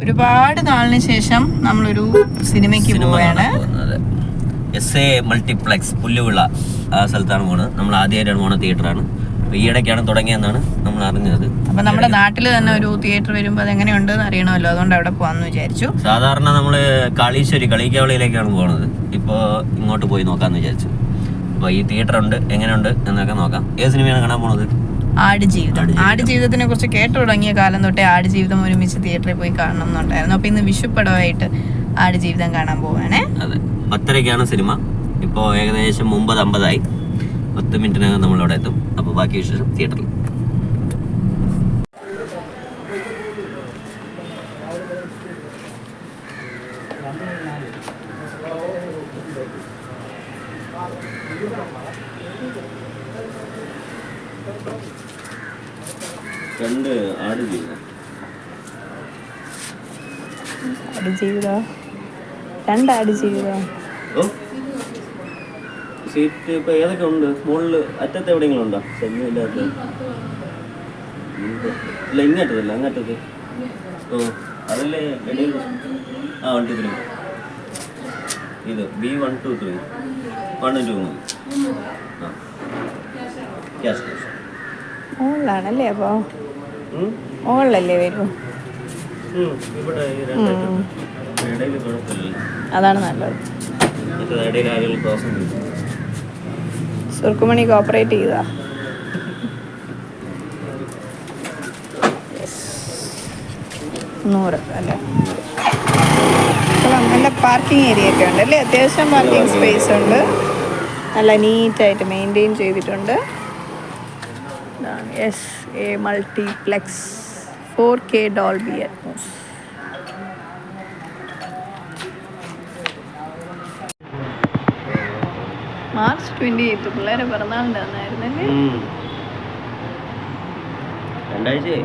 ഒരുപാട് നാളിന് ശേഷം നമ്മളൊരു സിനിമയ്ക്ക് പോവുകയാണ്. SA മൾട്ടിപ്ലക്സ് പുല്ലുവിള ആ സ്ഥലത്താണ് പോകുന്നത്. നമ്മൾ ആദ്യമായിട്ടാണ് പോകുന്ന തിയേറ്ററാണ്. അപ്പോൾ ഈയിടയ്ക്കാണ് തുടങ്ങിയെന്നാണ് നമ്മൾ അറിഞ്ഞത്. അപ്പോൾ നമ്മുടെ നാട്ടിൽ തന്നെ ഒരു തിയേറ്റർ വരുമ്പോൾ അത് എങ്ങനെയുണ്ടെന്ന് അറിയണമല്ലോ, അതുകൊണ്ട് അവിടെ പോകാമെന്ന് വിചാരിച്ചു. സാധാരണ നമ്മൾ കാളീശ്വരി കളിക്കാവളിയിലേക്കാണ് പോകുന്നത്. ഇപ്പോൾ ഇങ്ങോട്ട് പോയി നോക്കാമെന്ന് വിചാരിച്ചു. അപ്പോൾ ഈ തിയേറ്റർ ഉണ്ട്, എങ്ങനെയുണ്ട് എന്നൊക്കെ നോക്കാം. ഏത് സിനിമയാണ് കാണാൻ പോകുന്നത്? ആടുജീവിതം. ആടുജീവിതത്തിനെ കുറിച്ച് കേട്ടു തുടങ്ങിയ കാലം തൊട്ടേ ആടുജീവിതം ഒരുമിച്ച് തിയേറ്ററിൽ പോയി കാണണം എന്നുണ്ടായിരുന്നു. അപ്പോൾ ഇന്ന് വിഷുപ്പടമായിട്ട് ആടുജീവിതം കാണാൻ പോവാണേ. അതെ, 10:30 സിനിമ. ഇപ്പോൾ ഏകദേശം 9:50 10 മിനിറ്റിനകം നമ്മളിവിടെ എത്തും. അപ്പോൾ ബാക്കി വിശേഷം തിയേറ്ററിൽ. രണ്ട് ആടുജീവിതം. രണ്ട് ആടുജീവിതം. സീറ്റ് ഇപ്പൊ ഏതൊക്കെ ഉണ്ട്? മുകളിൽ അറ്റത്ത് എവിടെയെങ്കിലും ഉണ്ടോ? ശല്യമില്ലാത്ത ഇല്ല, ഇങ്ങോട്ടതല്ല അങ്ങോട്ടത്. ഓ അതല്ലേ ഇടയിൽ. 1 2 3 ഇത് B1 2 3 1 2 3. ആ യെസ് യെസ്. മുകളിലാണല്ലേ? അപ്പോൾ മുകളിലല്ലേ വരൂ? ഇവിടെ ഇടയിൽ കുഴപ്പമില്ല. അതാണ് നല്ലത്. ഇടയിൽ ആരെങ്കിലും ക്രോസ് ഉണ്ട്. സുർക്കുമണി കോപ്പറേറ്റ് ചെയ്താ 100 അല്ലേ? നല്ല പാർക്കിംഗ് ഏരിയ ഒക്കെ ഉണ്ട് അല്ലേ? അത്യാവശ്യം പാർക്കിംഗ് സ്പേസ് ഉണ്ട്. നല്ല നീറ്റായിട്ട് മെയിൻറ്റെയിൻ ചെയ്തിട്ടുണ്ട്. SA multiplex 4K Dolby Atmos. March 28 പിള്ളേരെ പിറന്നാളിൻ്റെ അന്നായിരുന്നല്ലേ? 2 ആഴ്ചയായി.